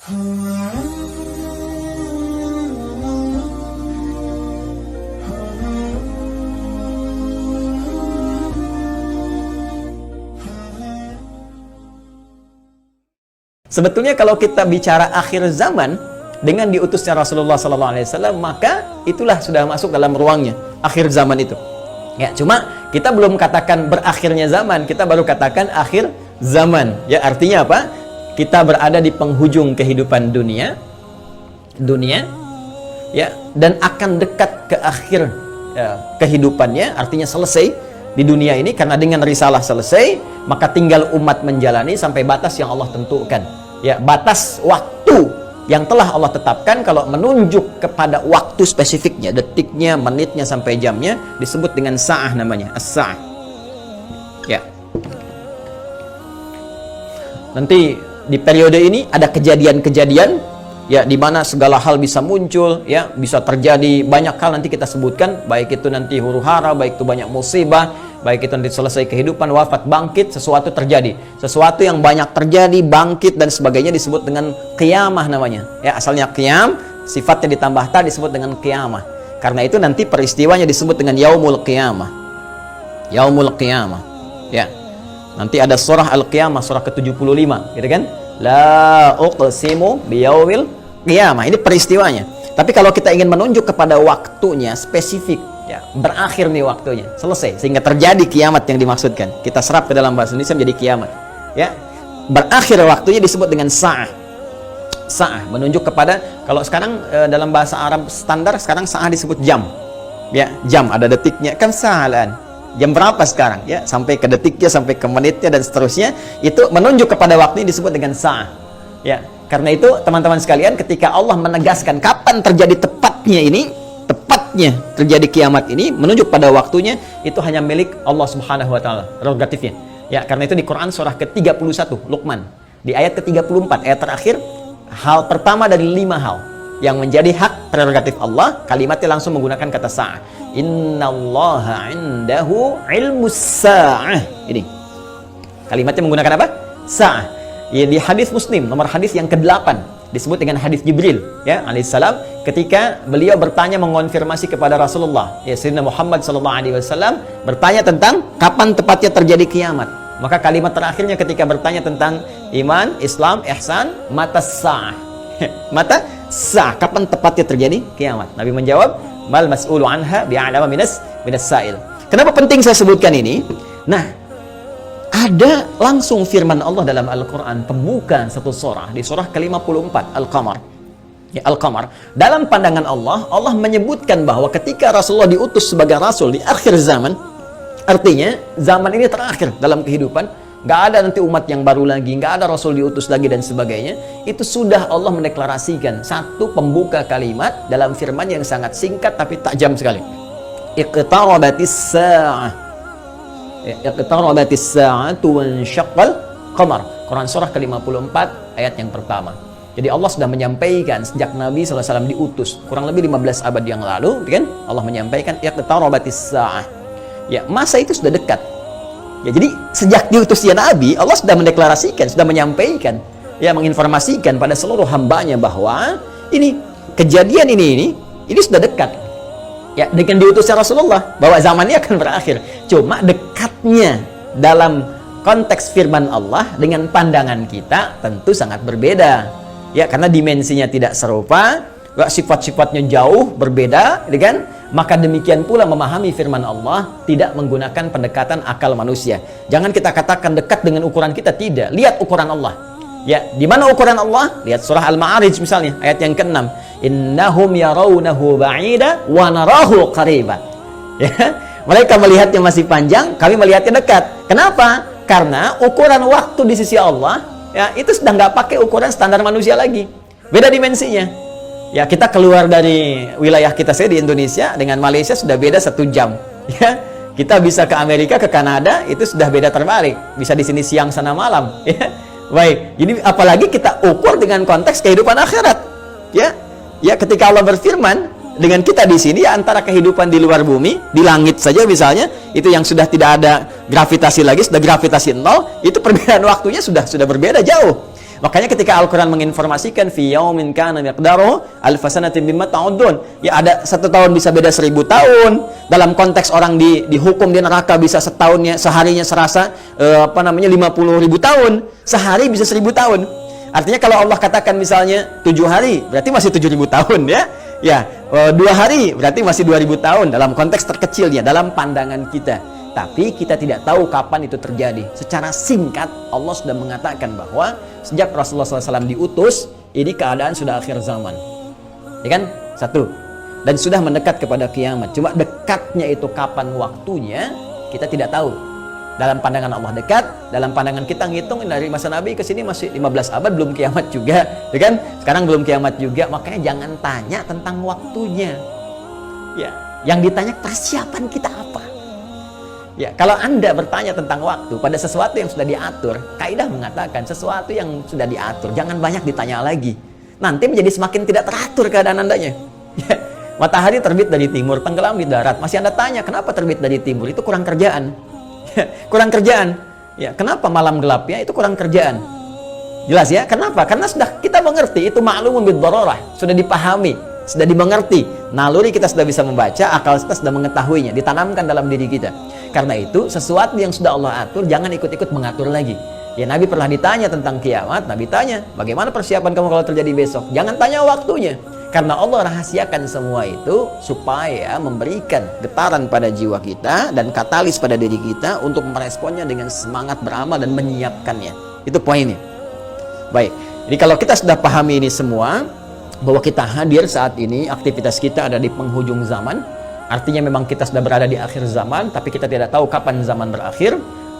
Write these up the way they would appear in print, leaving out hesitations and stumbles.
Sebetulnya kalau kita bicara akhir zaman dengan diutusnya Rasulullah SAW, maka itulah sudah masuk dalam ruangnya akhir zaman itu. Ya, cuma kita belum katakan berakhirnya zaman, kita baru katakan akhir zaman. Ya, artinya apa? Kita berada di penghujung kehidupan dunia, ya, dan akan dekat ke akhir kehidupannya, artinya selesai di dunia ini, karena dengan risalah selesai, maka tinggal umat menjalani sampai batas yang Allah tentukan. Ya, batas waktu yang telah Allah tetapkan. Kalau menunjuk kepada waktu spesifiknya, detiknya, menitnya, sampai jamnya, disebut dengan sa'ah namanya, as-sa'ah. Ya. Nanti di periode ini ada kejadian-kejadian, ya, di mana segala hal bisa muncul, ya, bisa terjadi banyak hal, nanti kita sebutkan, baik itu nanti huru-hara, baik itu banyak musibah, baik itu nanti selesai kehidupan, wafat, bangkit, sesuatu terjadi. Sesuatu yang banyak terjadi, bangkit, dan sebagainya disebut dengan qiyamah namanya. Ya, asalnya qiyam, sifatnya ditambah ta disebut dengan qiyamah. Karena itu nanti peristiwanya disebut dengan yaumul qiyamah. Yaumul qiyamah. Ya. Nanti ada surah Al-Qiyamah, surah ke-75, gitu kan? La uqsimu biyaumil qiyamah. Ini peristiwanya. Tapi kalau kita ingin menunjuk kepada waktunya spesifik, ya, berakhir nih waktunya, selesai, sehingga terjadi kiamat yang dimaksudkan, kita serap ke dalam bahasa Indonesia menjadi kiamat, ya, berakhir waktunya disebut dengan sa'ah. Sa'ah menunjuk kepada, kalau sekarang dalam bahasa Arab standar sekarang sa'ah disebut jam, ya, jam ada detiknya, kan sa'alan, jam berapa sekarang, ya, sampai ke detiknya, sampai ke menitnya, dan seterusnya, itu menunjuk kepada waktunya disebut dengan sa'ah. Ya, karena itu teman-teman sekalian, ketika Allah menegaskan kapan terjadi tepatnya ini, tepatnya terjadi kiamat ini, menunjuk pada waktunya, itu hanya milik Allah Subhanahu wa taala, prerogatifnya. Ya, karena itu di Quran surah ke-31 Luqman, di ayat ke-34, ayat terakhir, hal pertama dari 5 hal yang menjadi hak prerogatif Allah, kalimatnya langsung menggunakan kata sa'ah. Innallaha 'indahu 'ilmus sa'ah. Ini kalimatnya menggunakan apa? Sa'ah. Ya, di hadis Muslim nomor hadis yang ke-8 disebut dengan hadis Jibril, ya, alaihissalam, ketika beliau bertanya, mengonfirmasi kepada Rasulullah, ya, Sayyidina Muhammad SAW, bertanya tentang kapan tepatnya terjadi kiamat. Maka kalimat terakhirnya ketika bertanya tentang iman, Islam, ihsan, mata sa'ah. Mata sa'ah, kapan tepatnya terjadi kiamat? Nabi menjawab, mal mas'ulu anha bi'alama minas sa'il. Kenapa penting saya sebutkan ini? Nah, ada langsung firman Allah dalam Al-Quran, pembuka satu surah, di surah ke-54, Al-Qamar. Ya, Al-Qamar. Dalam pandangan Allah, Allah menyebutkan bahwa ketika Rasulullah diutus sebagai Rasul di akhir zaman, artinya zaman ini terakhir dalam kehidupan, nggak ada nanti umat yang baru lagi, nggak ada Rasul diutus lagi, dan sebagainya. Itu sudah Allah mendeklarasikan satu pembuka kalimat dalam firman yang sangat singkat tapi tajam sekali. Iqtarabatis sa'ah. Iqtarabatis sa'atu wansyaqqal qamar. Quran surah ke-54 ayat yang pertama. Jadi Allah sudah menyampaikan sejak Nabi SAW diutus kurang lebih 15 abad yang lalu, kan? Allah menyampaikan iqtarabatis sa'ah. Ya, masa itu sudah dekat. Ya, jadi sejak diutusnya Nabi, Allah sudah mendeklarasikan, sudah menyampaikan, ya, menginformasikan pada seluruh hambanya bahwa ini kejadian ini sudah dekat. Ya, dengan diutusnya Rasulullah, bahwa zamannya akan berakhir. Cuma dekatnya dalam konteks firman Allah dengan pandangan kita tentu sangat berbeda. Ya, karena dimensinya tidak serupa, sifat-sifatnya jauh berbeda, kan? Maka demikian pula memahami firman Allah tidak menggunakan pendekatan akal manusia. Jangan kita katakan dekat dengan ukuran kita, tidak. Lihat ukuran Allah. Ya, di mana ukuran Allah? Lihat surah Al-Ma'arij misalnya, ayat yang ke-6. Innahum yarawnahu ba'ida wa narahu qariba. Ya, mereka melihatnya masih panjang, kami melihatnya dekat. Kenapa? Karena ukuran waktu di sisi Allah, ya, itu sudah nggak pakai ukuran standar manusia lagi. Beda dimensinya. Ya, kita keluar dari wilayah kita saya di Indonesia dengan Malaysia sudah beda 1 jam. Ya, kita bisa ke Amerika, ke Kanada, itu sudah beda terbalik. Bisa di sini siang, sana malam. Ya. Baik, jadi apalagi kita ukur dengan konteks kehidupan akhirat. Ya, ya, ketika Allah berfirman dengan kita di sini, ya, antara kehidupan di luar bumi, di langit saja misalnya, itu yang sudah tidak ada gravitasi lagi, sudah gravitasi 0, itu perbedaan waktunya sudah berbeda jauh. Makanya ketika Al-Quran menginformasikan fi yaumin kana miqdaruhu alfa sanatin mimma ta'udun, ya ada 1 tahun bisa beda 1000 tahun. Dalam konteks orang dihukum di neraka bisa setahunnya, seharinya serasa 50.000 tahun, sehari bisa 1000 tahun. Artinya kalau Allah katakan misalnya 7 hari, berarti masih 7.000 tahun ya. Ya, 2 hari berarti masih 2000 tahun dalam konteks terkecilnya, dalam pandangan kita. Tapi kita tidak tahu kapan itu terjadi. Secara singkat, Allah sudah mengatakan bahwa sejak Rasulullah SAW diutus, ini keadaan sudah akhir zaman. Ya kan? 1. Dan sudah mendekat kepada kiamat. Cuma dekatnya itu kapan waktunya, kita tidak tahu. Dalam pandangan Allah dekat, dalam pandangan kita ngitung dari masa Nabi ke sini masih 15 abad, belum kiamat juga. Ya kan? Sekarang belum kiamat juga, makanya jangan tanya tentang waktunya. Ya, yang ditanya persiapan kita apa? Ya, kalau Anda bertanya tentang waktu pada sesuatu yang sudah diatur, kaidah mengatakan sesuatu yang sudah diatur jangan banyak ditanya lagi. Nanti menjadi semakin tidak teratur keadaan Andanya. Ya, matahari terbit dari timur, tenggelam di darat. Masih Anda tanya kenapa terbit dari timur? Itu kurang kerjaan. Ya, kurang kerjaan. Ya, kenapa malam gelapnya? Itu kurang kerjaan. Jelas ya? Kenapa? Karena sudah kita mengerti itu ma'lumun bid-darurah, sudah dipahami, sudah dimengerti. Naluri kita sudah bisa membaca, akal kita sudah mengetahuinya, ditanamkan dalam diri kita. Karena itu, sesuatu yang sudah Allah atur, jangan ikut-ikut mengatur lagi. Ya, Nabi pernah ditanya tentang kiamat, Nabi tanya, bagaimana persiapan kamu kalau terjadi besok? Jangan tanya waktunya. Karena Allah rahasiakan semua itu, supaya memberikan getaran pada jiwa kita, dan katalis pada diri kita, untuk meresponnya dengan semangat beramal dan menyiapkannya. Itu poinnya. Baik, jadi kalau kita sudah pahami ini semua, bahwa kita hadir saat ini, aktivitas kita ada di penghujung zaman, artinya memang kita sudah berada di akhir zaman, tapi kita tidak tahu kapan zaman berakhir.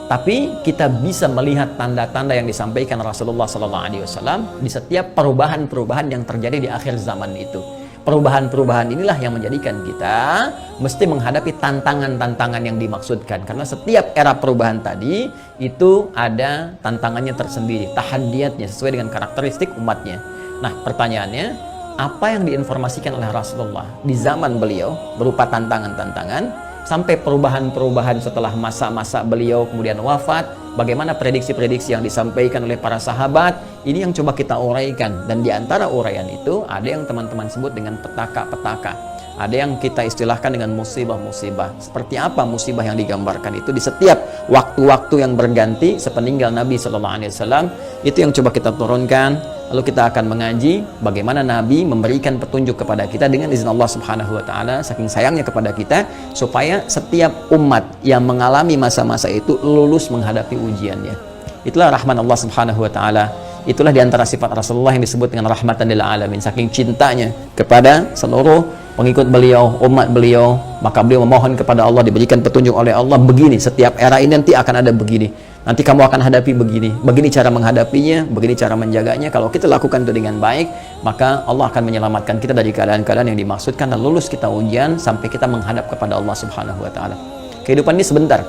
Tapi kita bisa melihat tanda-tanda yang disampaikan Rasulullah SAW di setiap perubahan-perubahan yang terjadi di akhir zaman itu. Perubahan-perubahan inilah yang menjadikan kita mesti menghadapi tantangan-tantangan yang dimaksudkan. Karena setiap era perubahan tadi itu ada tantangannya tersendiri, tahadiyatnya sesuai dengan karakteristik umatnya. Nah, pertanyaannya, apa yang diinformasikan oleh Rasulullah di zaman beliau berupa tantangan-tantangan sampai perubahan-perubahan setelah masa-masa beliau kemudian wafat, bagaimana prediksi-prediksi yang disampaikan oleh para sahabat, ini yang coba kita uraikan. Dan di antara uraian itu ada yang teman-teman sebut dengan petaka-petaka, ada yang kita istilahkan dengan musibah-musibah. Seperti apa musibah yang digambarkan itu di setiap waktu-waktu yang berganti sepeninggal Nabi SAW, itu yang coba kita turunkan. Lalu kita akan mengaji bagaimana Nabi memberikan petunjuk kepada kita dengan izin Allah Subhanahu wa Ta'ala, saking sayangnya kepada kita, supaya setiap umat yang mengalami masa-masa itu lulus menghadapi ujiannya. Itulah rahman Allah Subhanahu wa Ta'ala. Itulah diantara sifat Rasulullah yang disebut dengan rahmatan lil alamin. Saking cintanya kepada seluruh pengikut beliau, umat beliau, maka beliau memohon kepada Allah diberikan petunjuk oleh Allah, begini, setiap era ini nanti akan ada begini. Nanti kamu akan hadapi begini, begini cara menghadapinya, begini cara menjaganya. Kalau kita lakukan itu dengan baik, maka Allah akan menyelamatkan kita dari keadaan-keadaan yang dimaksudkan dan lulus kita ujian sampai kita menghadap kepada Allah Subhanahu wa Ta'ala. Kehidupan ini sebentar.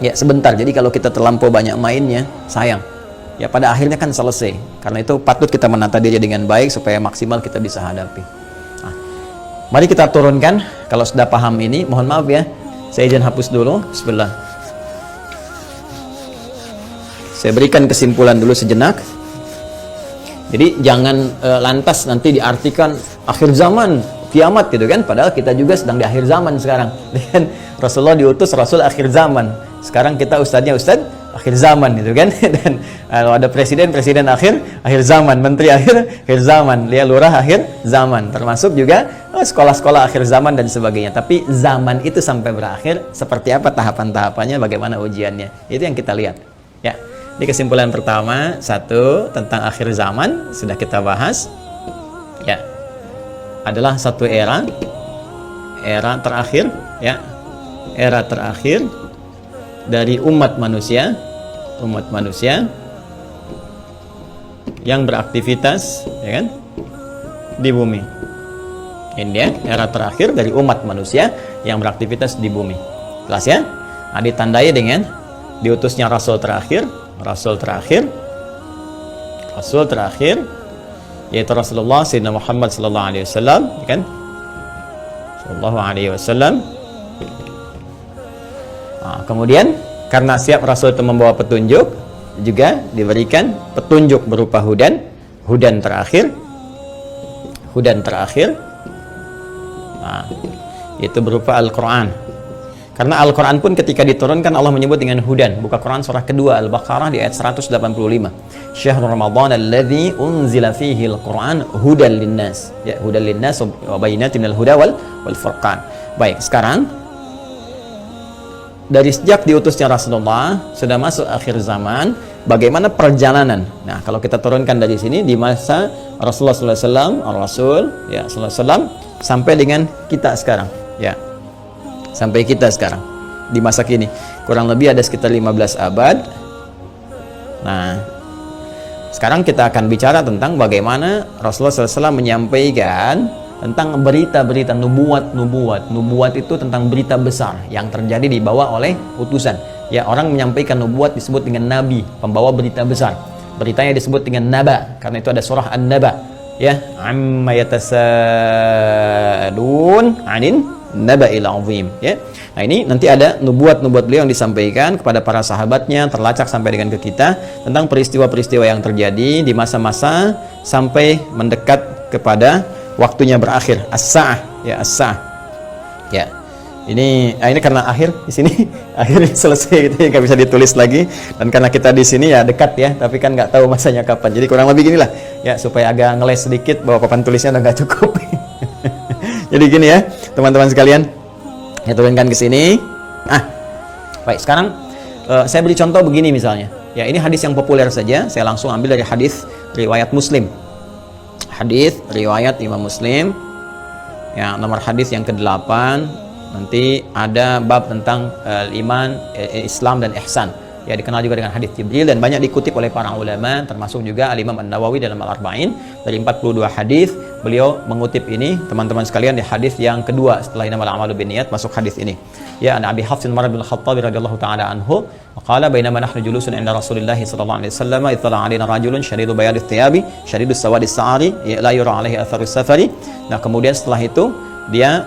Ya, sebentar. Jadi kalau kita terlampau banyak mainnya, sayang. Ya, pada akhirnya kan selesai. Karena itu patut kita menata diri dengan baik supaya maksimal kita bisa hadapi. Nah, mari kita turunkan. Kalau sudah paham ini, mohon maaf ya, saya izin hapus dulu. Bismillah. Saya berikan kesimpulan dulu sejenak. Jadi jangan lantas nanti diartikan akhir zaman, kiamat gitu kan. Padahal kita juga sedang di akhir zaman sekarang. Dan Rasulullah diutus Rasul akhir zaman. Sekarang kita ustadznya ustadz akhir zaman gitu kan. Dan kalau ada presiden akhir zaman, menteri akhir zaman, dia lurah akhir zaman. Termasuk juga sekolah-sekolah akhir zaman dan sebagainya. Tapi zaman itu sampai berakhir seperti apa tahapan-tahapannya, bagaimana ujiannya. Itu yang kita lihat. Ya. Ini kesimpulan pertama, 1 tentang akhir zaman sudah kita bahas. Ya, adalah satu era terakhir, ya, era terakhir dari umat manusia yang beraktivitas, ya kan, di bumi. Ini ya, era terakhir dari umat manusia yang beraktivitas di bumi. Jelas ya? Nah, ditandai dengan diutusnya Rasul terakhir, yaitu Rasulullah Sayyidina Muhammad sallallahu alaihi wasallam, kan? Sallallahu alaihi wasallam. Nah, kemudian karena siap Rasul itu membawa petunjuk, juga diberikan petunjuk berupa hudan terakhir. Nah, itu berupa Al-Quran. Karena Al-Quran pun ketika diturunkan Allah menyebut dengan hudan. Buka Quran surah kedua Al-Baqarah di ayat 185. Syahrul Ramadan alladzi unzila fihi al-Quran hudan linnas. Ya, hudan linnas wa bayyinatin minal huda wal furqan. Baik, sekarang dari sejak diutusnya Rasulullah sudah masuk akhir zaman, bagaimana perjalanan? Nah, kalau kita turunkan dari sini di masa Rasulullah SAW, Rasul ya SAW sampai dengan kita sekarang, ya. Sampai kita sekarang di masa kini kurang lebih ada sekitar 15 abad. Nah, sekarang kita akan bicara tentang bagaimana Rasulullah SAW menyampaikan tentang berita-berita nubuat itu tentang berita besar yang terjadi dibawa oleh utusan. Ya, orang menyampaikan nubuat disebut dengan nabi, pembawa berita besar. Beritanya disebut dengan naba, karena itu ada surah An-Naba. Ya, amma yatasadun 'anin naba'il 'azim, ya. Nah, ini nanti ada nubuat-nubuat beliau yang disampaikan kepada para sahabatnya, terlacak sampai dengan ke kita tentang peristiwa-peristiwa yang terjadi di masa-masa sampai mendekat kepada waktunya berakhir, as-sa'ah, ya, as-sa'ah. Ya. Ini karena akhir di sini akhir selesai gitu, nggak bisa ditulis lagi, dan karena kita di sini ya dekat ya, tapi kan nggak tahu masanya kapan. Jadi kurang lebih ginilah ya, supaya agak ngeles sedikit bahwa papan tulisnya udah nggak cukup. Jadi gini ya, teman-teman sekalian, saya turunkan ke sini. Baik, sekarang saya beri contoh begini misalnya. Ya, ini hadis yang populer saja, saya langsung ambil dari hadis riwayat Muslim. Hadis riwayat Imam Muslim. Ya, nomor hadis yang ke-8. Nanti ada bab tentang iman, Islam dan ihsan. Ya, dikenal juga dengan hadis Jibril dan banyak dikutip oleh para ulama, termasuk juga Al-Imam An-Nawawi dalam Al-Arba'in. Dari 42 hadis beliau mengutip ini, teman-teman sekalian, di hadis yang kedua setelah innamal a'malu binniyat masuk hadis ini. Ya, an Abi Hafs Umar bin Khattab radhiyallahu taala anhu, qala bainama nahnu julusun 'inda Rasulillah sallallahu alaihi wasallam, ittala 'alaina rajulun shadidu bayadis thiyabi, shadidus sawadis sa'ari, la yura 'alaihi atharus safari. Nah, kemudian setelah itu dia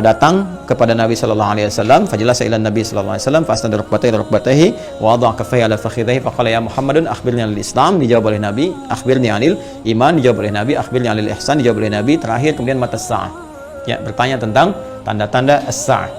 datang kepada Nabi sallallahu alaihi wasallam, fajalasa ila Nabi sallallahu alaihi wasallam, fasnada rukbatayhi wa wada'a kaffayhi ala fakhidhihi, faqala ya Muhammadun akhbirni 'anil Islam, dijawab oleh Nabi, akhbirni 'anil iman, dijawab oleh Nabi, akhbirni 'anil ihsan, dijawab oleh Nabi, terakhir kemudian mata sa'ah. Ya, bertanya tentang tanda-tanda as-sa'ah.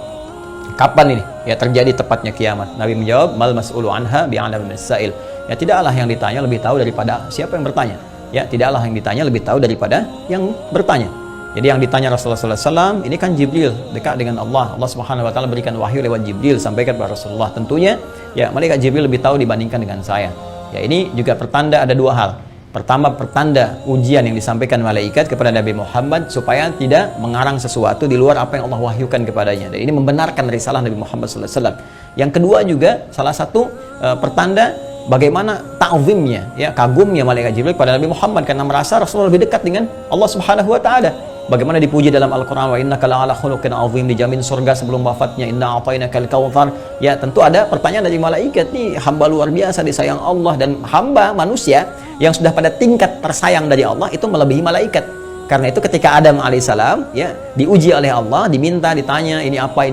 Kapan ini ya terjadi tepatnya kiamat? Nabi menjawab, mal mas'ulu anha bi'alam min as-sa'il. Ya, tidaklah yang ditanya lebih tahu daripada siapa yang bertanya. Ya, tidaklah yang ditanya lebih tahu daripada yang bertanya. Jadi yang ditanya Rasulullah SAW ini kan Jibril, dekat dengan Allah. Allah Subhanahu Wa Taala berikan wahyu lewat Jibril sampaikan kepada Rasulullah. Tentunya ya malaikat Jibril lebih tahu dibandingkan dengan saya. Ya, ini juga pertanda ada dua hal. Pertama, pertanda ujian yang disampaikan malaikat kepada Nabi Muhammad supaya tidak mengarang sesuatu di luar apa yang Allah wahyukan kepadanya. Dan ini membenarkan risalah Nabi Muhammad SAW. Yang kedua juga salah satu pertanda bagaimana ta'zimnya, ya, kagumnya malaikat Jibril kepada Nabi Muhammad karena merasa Rasulullah lebih dekat dengan Allah Subhanahu Wa Taala. Bagaimana dipuji dalam Al-Quran, wa innaka la'ala khuluqin azim, dijamin surga sebelum wafatnya, inna a'tainakal kautsar. Ya, tentu ada pertanyaan dari malaikat, nih hamba luar biasa disayang Allah, dan hamba manusia yang sudah pada tingkat tersayang dari Allah itu melebihi malaikat. Karena itu ketika Adam alaihissalam ya diuji oleh Allah, diminta, ditanya ini apa,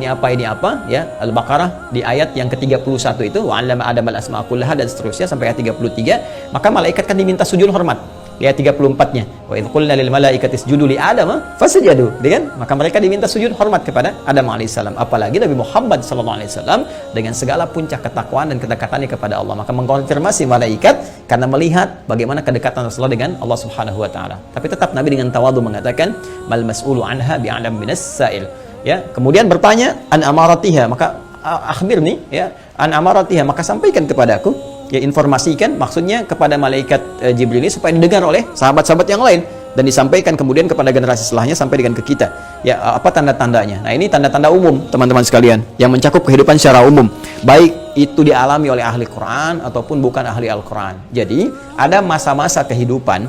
ya, Al-Baqarah di ayat yang ke-31 itu wa 'allama Adam al-asma'a kullaha dan seterusnya sampai ayat 33, maka malaikat kan diminta sujud hormat. Ya, 34-nya. Wa idz qulna lil malaikati isjudu li Adam fasajadu, kan? Maka mereka diminta sujud hormat kepada Adam alaihissalam. Apalagi Nabi Muhammad sallallahu alaihi wasallam dengan segala puncak ketakwaan dan kedekatannya kepada Allah, maka mengkonfirmasi malaikat karena melihat bagaimana kedekatan Rasulullah dengan Allah Subhanahu wa taala. Tapi tetap Nabi dengan tawadhu mengatakan mal mas'ulu anha bi'alam minas sa'il. Ya, kemudian bertanya an amaratiha, maka akhbirni ya an amaratiha, maka sampaikan kepadaku. Ya, informasikan maksudnya kepada malaikat Jibril ini supaya didengar oleh sahabat-sahabat yang lain dan disampaikan kemudian kepada generasi setelahnya sampai dengan ke kita. Ya, apa tanda-tandanya? Nah, ini tanda-tanda umum teman-teman sekalian yang mencakup kehidupan secara umum, baik itu dialami oleh ahli Quran ataupun bukan ahli Al-Quran. Jadi ada masa-masa kehidupan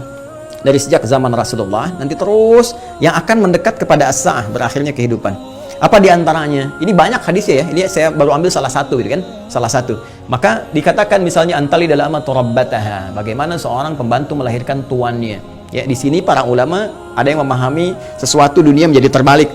dari sejak zaman Rasulullah nanti terus yang akan mendekat kepada as-sa'ah, berakhirnya kehidupan. Apa diantaranya? Ini banyak hadisnya ya. Ini saya baru ambil salah satu, gitu kan? Salah satu. Maka dikatakan misalnya antali dalam turabbataha. Bagaimana seorang pembantu melahirkan tuannya. Ya, di sini para ulama ada yang memahami sesuatu dunia menjadi terbalik.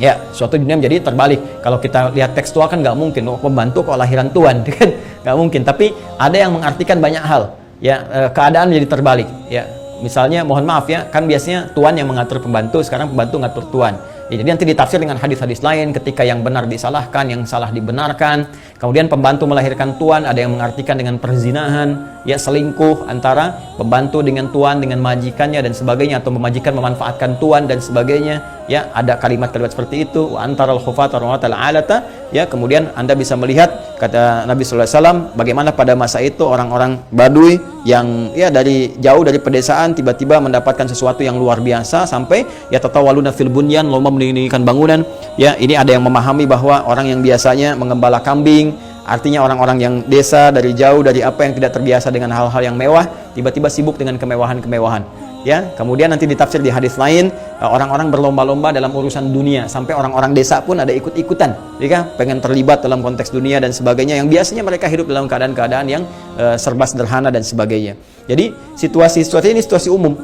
Ya, suatu dunia menjadi terbalik. Kalau kita lihat tekstual kan nggak mungkin, pembantu kok lahiran tuan, kan nggak mungkin. Tapi ada yang mengartikan banyak hal. Ya, keadaan menjadi terbalik. Ya, misalnya, mohon maaf ya, kan biasanya tuan yang mengatur pembantu, sekarang pembantu ngatur tuan. Ya, jadi nanti ditafsir dengan hadis-hadis lain, ketika yang benar disalahkan, yang salah dibenarkan. Kemudian pembantu melahirkan tuan, ada yang mengartikan dengan perzinahan, ya selingkuh antara pembantu dengan tuan, dengan majikannya dan sebagainya, atau majikan memanfaatkan tuan dan sebagainya. Ya, ada kalimat-kalimat seperti itu, antaral khufata rawatal alata. Ya, kemudian Anda bisa melihat kata Nabi sallallahu alaihi wasallam bagaimana pada masa itu orang-orang Baduy yang ya dari jauh dari pedesaan tiba-tiba mendapatkan sesuatu yang luar biasa sampai ya tatawaluna fil bunyan, lomba mendirikan bangunan. Ya, ini ada yang memahami bahwa orang yang biasanya mengembala kambing, artinya orang-orang yang desa dari jauh dari apa yang tidak terbiasa dengan hal-hal yang mewah, tiba-tiba sibuk dengan kemewahan-kemewahan. Ya, kemudian nanti ditafsir di hadis lain, orang-orang berlomba-lomba dalam urusan dunia, sampai orang-orang desa pun ada ikut-ikutan, ya, pengen terlibat dalam konteks dunia dan sebagainya, yang biasanya mereka hidup dalam keadaan-keadaan yang serba sederhana dan sebagainya. Jadi situasi-situasi ini situasi umum.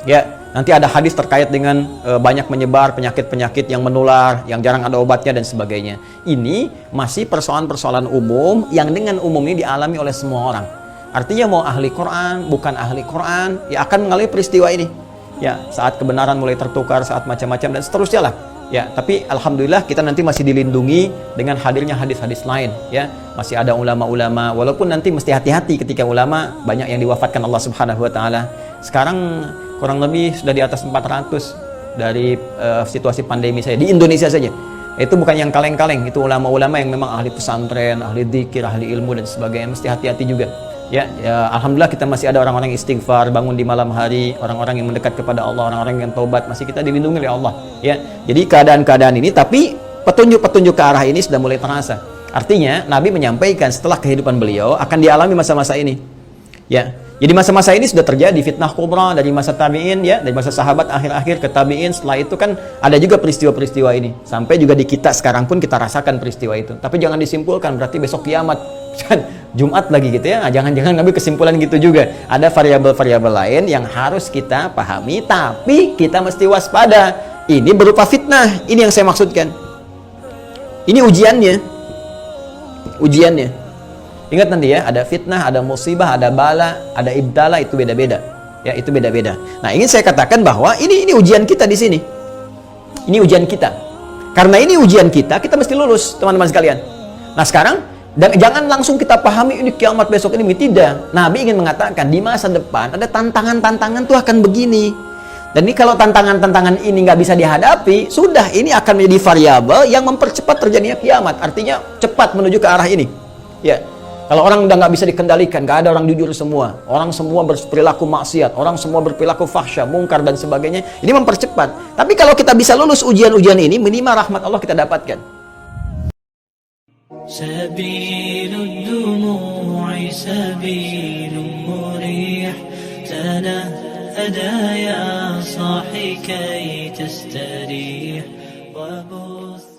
Ya, nanti ada hadis terkait dengan banyak menyebar penyakit-penyakit yang menular, yang jarang ada obatnya dan sebagainya. Ini masih persoalan-persoalan umum yang dengan umum ini dialami oleh semua orang. Artinya mau ahli Quran, bukan ahli Quran, ya akan mengalami peristiwa ini. Ya, saat kebenaran mulai tertukar, saat macam-macam dan seterusnya lah. Ya, tapi alhamdulillah kita nanti masih dilindungi dengan hadirnya hadis-hadis lain. Ya, masih ada ulama-ulama. Walaupun nanti mesti hati-hati ketika ulama banyak yang diwafatkan Allah Subhanahu Wa Taala. Sekarang kurang lebih sudah di atas 400 dari situasi pandemi saya di Indonesia saja. Itu bukan yang kaleng-kaleng, itu ulama-ulama yang memang ahli pesantren, ahli dzikir, ahli ilmu dan sebagainya. Mesti hati-hati juga. Ya, alhamdulillah kita masih ada orang-orang yang istighfar, bangun di malam hari, orang-orang yang mendekat kepada Allah, orang-orang yang taubat, masih kita dilindungi oleh Allah. Ya, jadi keadaan-keadaan ini, tapi petunjuk-petunjuk ke arah ini sudah mulai terasa. Artinya Nabi menyampaikan setelah kehidupan beliau akan dialami masa-masa ini. Ya, jadi masa-masa ini sudah terjadi fitnah kubra dari masa tabi'in, ya, dari masa sahabat akhir-akhir ke tabi'in. Setelah itu kan ada juga peristiwa-peristiwa ini. Sampai juga di kita sekarang pun kita rasakan peristiwa itu. Tapi jangan disimpulkan berarti besok kiamat. Jumat lagi gitu ya. Jangan-jangan ngambil kesimpulan gitu juga. Ada variabel-variabel lain yang harus kita pahami, tapi kita mesti waspada. Ini berupa fitnah. Ini yang saya maksudkan. Ini ujiannya. Ujiannya. Ingat nanti ya, ada fitnah, ada musibah, ada bala, ada ibtala, itu beda-beda. Ya, itu beda-beda. Nah, ingin saya katakan bahwa ini ujian kita di sini. Ini ujian kita. Karena ini ujian kita mesti lulus, teman-teman sekalian. Nah, sekarang dan jangan langsung kita pahami ini kiamat besok ini, tidak. Nabi ingin mengatakan di masa depan ada tantangan-tantangan tuh akan begini. Dan ini kalau tantangan-tantangan ini nggak bisa dihadapi, sudah ini akan menjadi variabel yang mempercepat terjadinya kiamat. Artinya cepat menuju ke arah ini. Ya. Kalau orang udah nggak bisa dikendalikan, nggak ada orang jujur semua, orang semua berperilaku maksiat, orang semua berperilaku fahsya, mungkar dan sebagainya, ini mempercepat. Tapi kalau kita bisa lulus ujian-ujian ini, minimal rahmat Allah kita dapatkan. سبيل الدموع سبيل مريح تنهدى يا صاحي كي تستريح وبث